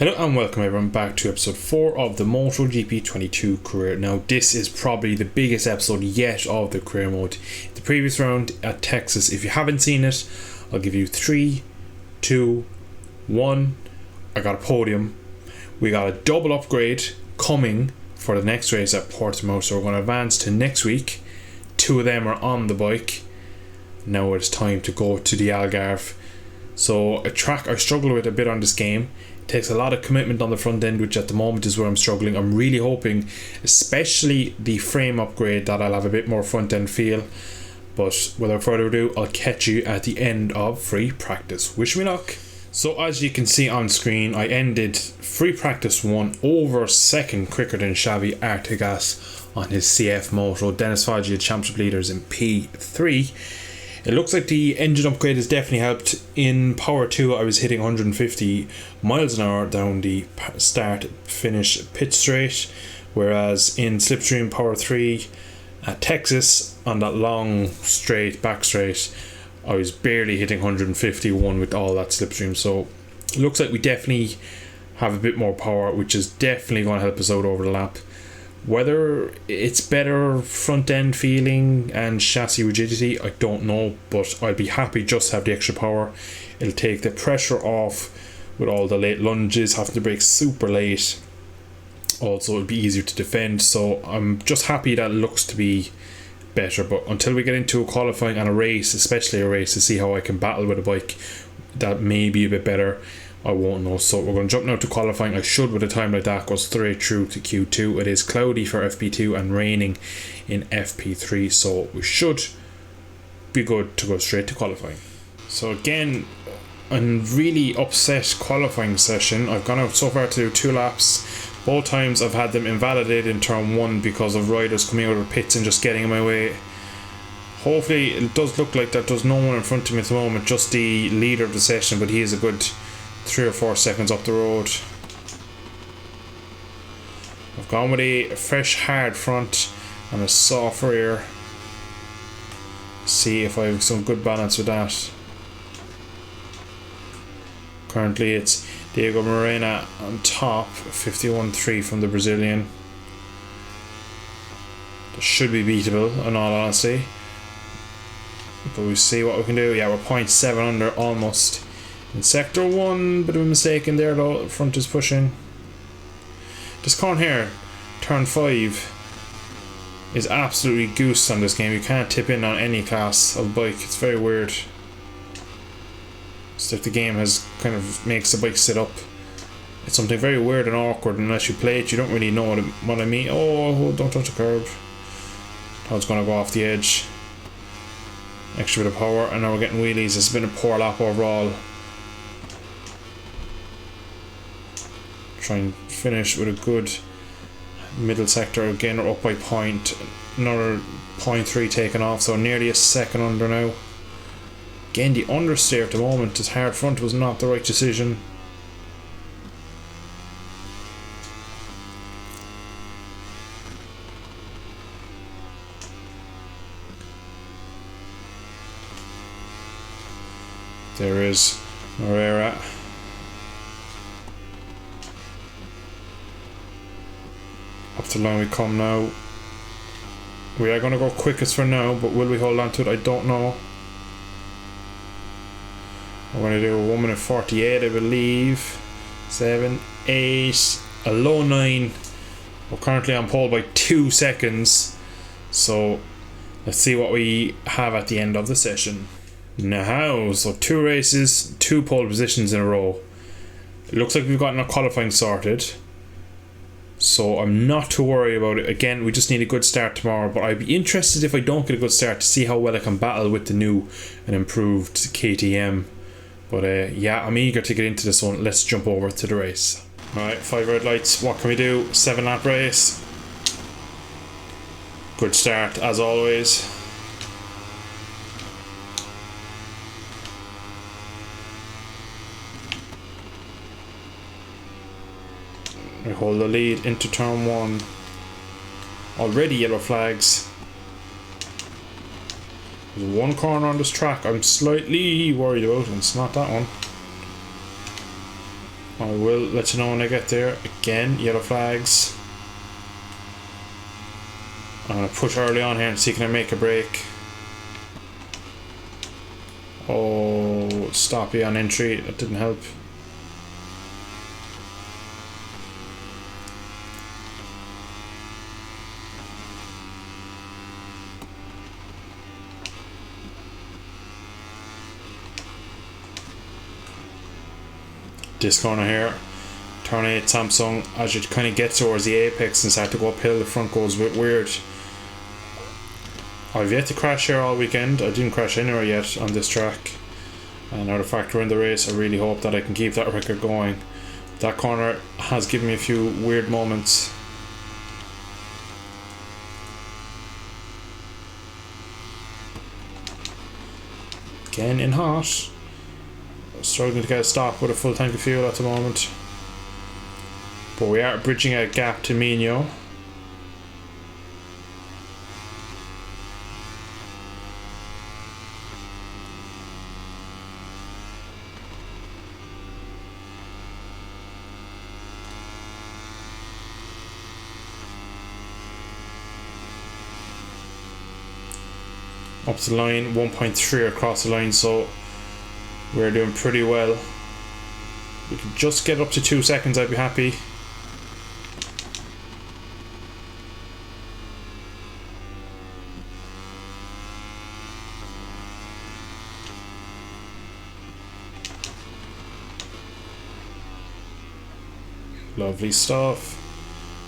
Hello and welcome everyone back to episode 4 of the MotoGP 22 career. Now this is probably the biggest episode yet of the career mode. The previous round at Texas, if you haven't seen it, I'll give you 3, 2, 1. I got a podium. We got a double upgrade coming for the next race at Portimao, so we're going to advance to next week. 2 of them are on the bike. Now it's time to go to the Algarve. So a track I struggle with a bit on this game. Takes a lot of commitment on the front end, which at the moment is where I'm struggling. I'm really hoping, especially the frame upgrade, that I'll have a bit more front end feel. But without further ado, I'll catch you at the end of free practice. Wish me luck. So as you can see on screen, I ended free practice 1 over second, quicker than Xavi Artigas on his CF Moto. Dennis Foggia, championship leaders in P3. It looks like the engine upgrade has definitely helped. In Power 2 I was hitting 150 miles an hour down the start finish pit straight, whereas in Slipstream Power 3 at Texas on that long straight back straight I was barely hitting 151 with all that slipstream. So it looks like we definitely have a bit more power, which is definitely going to help us out over the lap. Whether it's better front end feeling and chassis rigidity, I don't know, but I'll be happy just to have the extra power. It'll take the pressure off with all the late lunges, having to brake super late. Also, it'll be easier to defend, so I'm just happy that it looks to be better. But until we get into a qualifying and a race, especially a race, to see how I can battle with a bike that may be a bit better, I won't know. So we're going to jump now to qualifying. I should, with a time like that, go straight through to Q2. It is cloudy for FP2 and raining in FP3, so we should be good to go straight to qualifying. So again, a really upset qualifying session. I've gone out so far to do 2 laps. Both times I've had them invalidated in turn 1 because of riders coming out of the pits and just getting in my way. Hopefully it does look like that there's no one in front of me at the moment, just the leader of the session, but he is a good 3 or 4 seconds up the road. I've gone with a fresh hard front and a soft rear. See if I have some good balance with that. Currently it's Diego Morena on top, 51.3 from the Brazilian. That should be beatable in all honesty, but we'll see what we can do. Yeah, we're 0.7 under almost. In sector 1, bit of a mistake in there though, the front is pushing. This corner here, turn 5, is absolutely goose on this game. You can't tip in on any class of bike, it's very weird. It's like the game has kind of makes the bike sit up. It's something very weird and awkward, unless you play it you don't really know what I mean. Oh, don't touch the curb. Now it's going to go off the edge. Extra bit of power, and now we're getting wheelies. It's been a poor lap overall. Try and finish with a good middle sector. Again, we're up by point. Another 0.3 taken off, so nearly a second under now. Again, the understeer at the moment, this hard front was not the right decision. There is Herrera. Up the line we come now. We are going to go quickest for now, but will we hold on to it? I don't know. We're going to do a 1 minute 48, I believe. 7, 8, a low 9. We're currently on pole by 2 seconds. So let's see what we have at the end of the session. Now, so 2 races, 2 pole positions in a row. It looks like we've gotten our qualifying sorted, so I'm not too worried about it. Again, we just need a good start tomorrow, but I'd be interested if I don't get a good start to see how well I can battle with the new and improved KTM. But yeah, I'm eager to get into this one. Let's jump over to the race. Alright, 5 red lights. What can we do? 7 lap race. Good start as always. We hold the lead into turn 1. Already yellow flags. There's 1 corner on this track I'm slightly worried about, and it's not that one. I will let you know when I get there. Again, yellow flags. I'm going to push early on here and see can I make a break. Oh, stoppy on entry. That didn't help. This corner here, turn 8 Samsung, as you kind of get towards the apex and start to go uphill, the front goes a bit weird. I've yet to crash here all weekend. I didn't crash anywhere yet on this track. And now the fact we're in the race, I really hope that I can keep that record going. That corner has given me a few weird moments. Again in hot. Struggling to get a stop with a full tank of fuel at the moment. But we are bridging a gap to Mino. Up to the line, 1.3 across the line, so we're doing pretty well. We can just get up to 2 seconds, I'd be happy. Lovely stuff.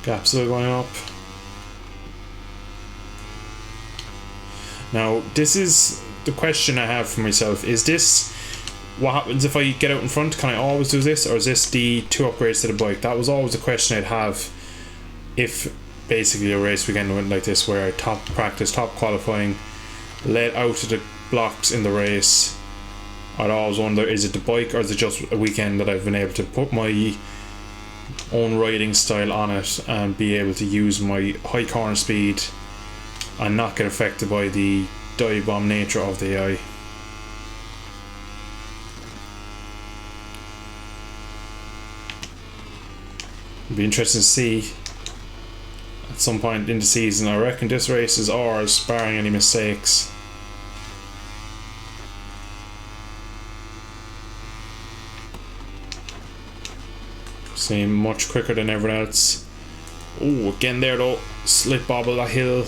Gap still going up. Now, this is the question I have for myself. Is this what happens if I get out in front? Can I always do this? Or is this the 2 upgrades to the bike? That was always a question I'd have if basically a race weekend went like this, where I top practice, top qualifying, let out of the blocks in the race. I'd always wonder, is it the bike or is it just a weekend that I've been able to put my own riding style on it and be able to use my high corner speed and not get affected by the dive bomb nature of the AI. It'll be interesting to see at some point in the season. I reckon this race is ours, barring any mistakes. Seem much quicker than everyone else. Oh, again there though, slip bobble. That hill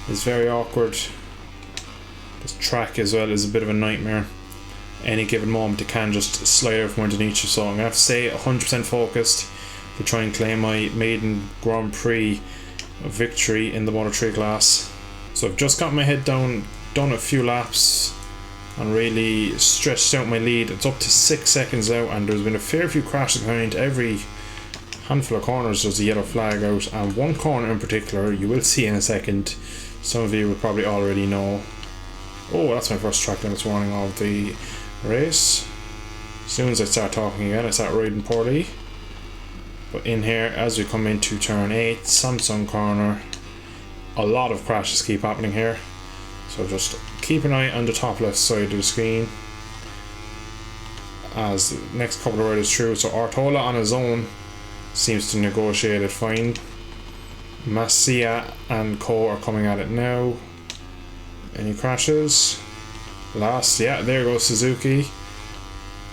is very awkward. This track as well is a bit of a nightmare. Any given moment it can just slide out from underneath you, so I'm going to have to stay 100% focused to try and claim my maiden Grand Prix victory in the Moto3 class. So I've just got my head down, done a few laps and really stretched out my lead. It's up to 6 seconds now, and there's been a fair few crashes behind. Every handful of corners there's a yellow flag out, and one corner in particular you will see in a second. Some of you will probably already know. Oh, that's my first track limits warning of the race. As soon as I start talking again, I start riding poorly. But in here, as we come into turn 8, Samsung corner, a lot of crashes keep happening here. So just keep an eye on the top left side of the screen as the next couple of riders through. So Ortola on his own seems to negotiate it fine. Masia and Co are coming at it now. Any crashes? Last, yeah, there goes Suzuki.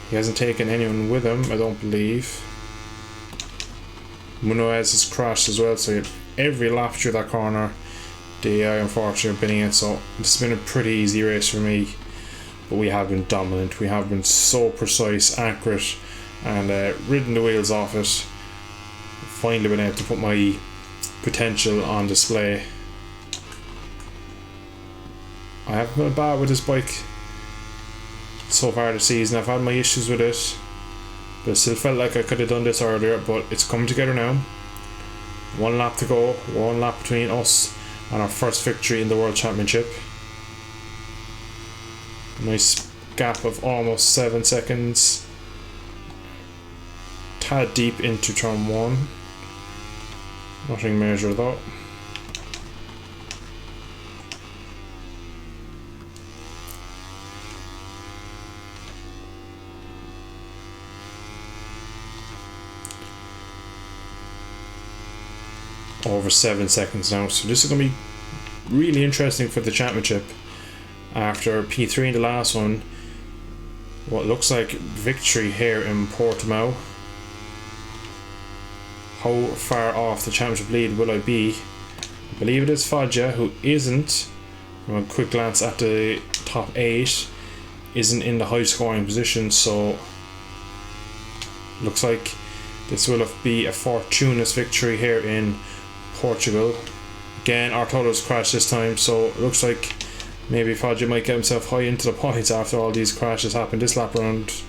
He hasn't taken anyone with him, I don't believe. Munoz has crashed as well, so every lap through that corner the AI unfortunately are binning it, so it's been a pretty easy race for me. But we have been dominant, we have been so precise, accurate, and ridden the wheels off it. Finally been able to put my potential on display. I haven't been bad with this bike so far this season. I've had my issues with it, but I still felt like I could have done this earlier, but it's coming together now. 1 lap to go, 1 lap between us and our first victory in the World Championship. Nice gap of almost 7 seconds. Tad deep into turn 1. Nothing major though. over 7 seconds now. So this is going to be really interesting for the championship. After P3 in the last one, what looks like victory here in Portimao. How far off the championship lead will I be? I believe it is Foggia, who isn't, from a quick glance at the top 8, isn't in the high scoring position, so looks like this will be a fortuitous victory here in Portugal. Again, Artolo's crashed this time, so it looks like maybe Foggia might get himself high into the points after all these crashes happened this lap round.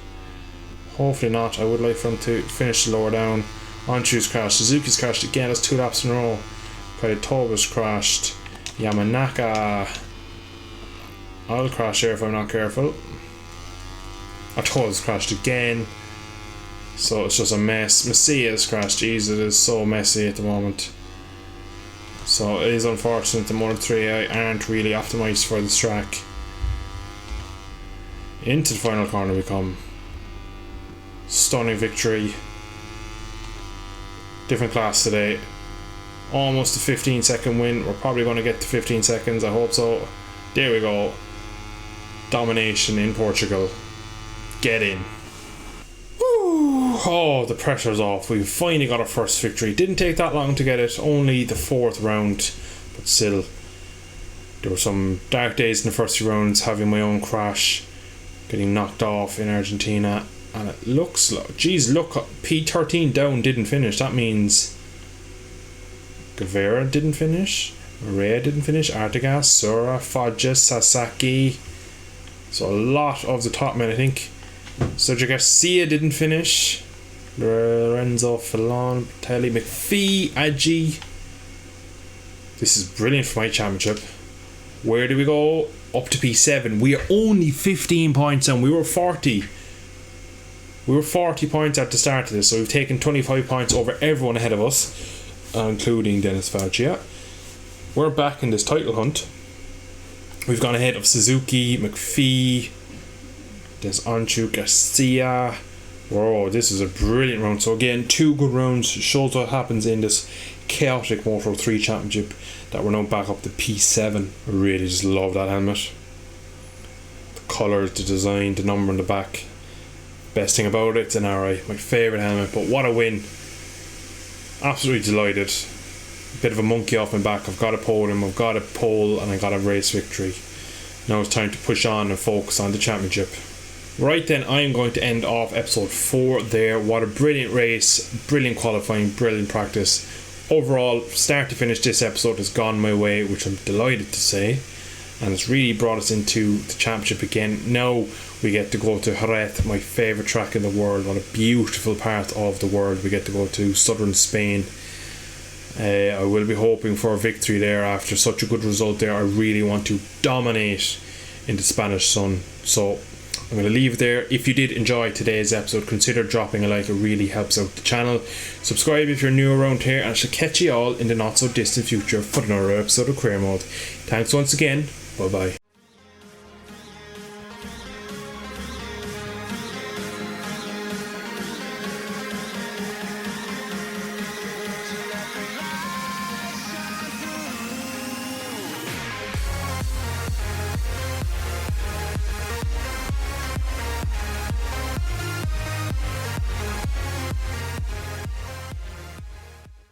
Hopefully not. I would like for him to finish lower down. Anchu's crashed, Suzuki's crashed again, that's 2 laps in a row. Toba's crashed, Yamanaka, I'll crash here if I'm not careful. Artolo's crashed again, so it's just a mess. Messia's crashed, jeez, it is so messy at the moment. So it is unfortunate the Moto3 aren't really optimised for this track. Into the final corner we come. Stunning victory. Different class today. Almost a 15-second win. We're probably going to get to 15 seconds. I hope so. There we go. Domination in Portugal. Get in. Woo. Oh, the pressure's off. We finally got our first victory. Didn't take that long to get it. Only the 4th round. But still, there were some dark days in the first few rounds. Having my own crash. Getting knocked off in Argentina. And it looks like, geez, look, P13 down didn't finish. That means Guevara didn't finish, Maria didn't finish, Artigas, Sora, Foggia, Sasaki. So a lot of the top men, I think. Sergio Garcia didn't finish. Lorenzo Fallon, Telly, McPhee, Agi. This is brilliant for my championship. Where do we go? Up to P7. We are only 15 points down. We were 40. We were 40 points at the start of this, so we've taken 25 points over everyone ahead of us, including Dennis Foggia. We're back in this title hunt. We've gone ahead of Suzuki, McPhee, there's Anchu, Garcia. Whoa, this is a brilliant round. So again, 2 good rounds. Shows what happens in this chaotic Moto3 championship, that we're now back up to P7. I really just love that helmet. The colours, the design, the number on the back. Best thing about it, it's an RI, my favourite helmet. But what a win. Absolutely delighted. Bit of a monkey off my back. I've got a podium, I've got a pole, and I got a race victory. Now it's time to push on and focus on the championship. Right then, I'm going to end off episode 4 there. What a brilliant race, brilliant qualifying, brilliant practice. Overall, start to finish, this episode has gone my way, which I'm delighted to say. And it's really brought us into the championship again. Now we get to go to Jerez, my favourite track in the world. What a beautiful part of the world. We get to go to southern Spain. I will be hoping for a victory there after such a good result there. I really want to dominate in the Spanish sun. So I'm going to leave it there. If you did enjoy today's episode, consider dropping a like. It really helps out the channel. Subscribe if you're new around here, and I shall catch you all in the not so distant future for another episode of Career Mode. Thanks once again. Bye bye.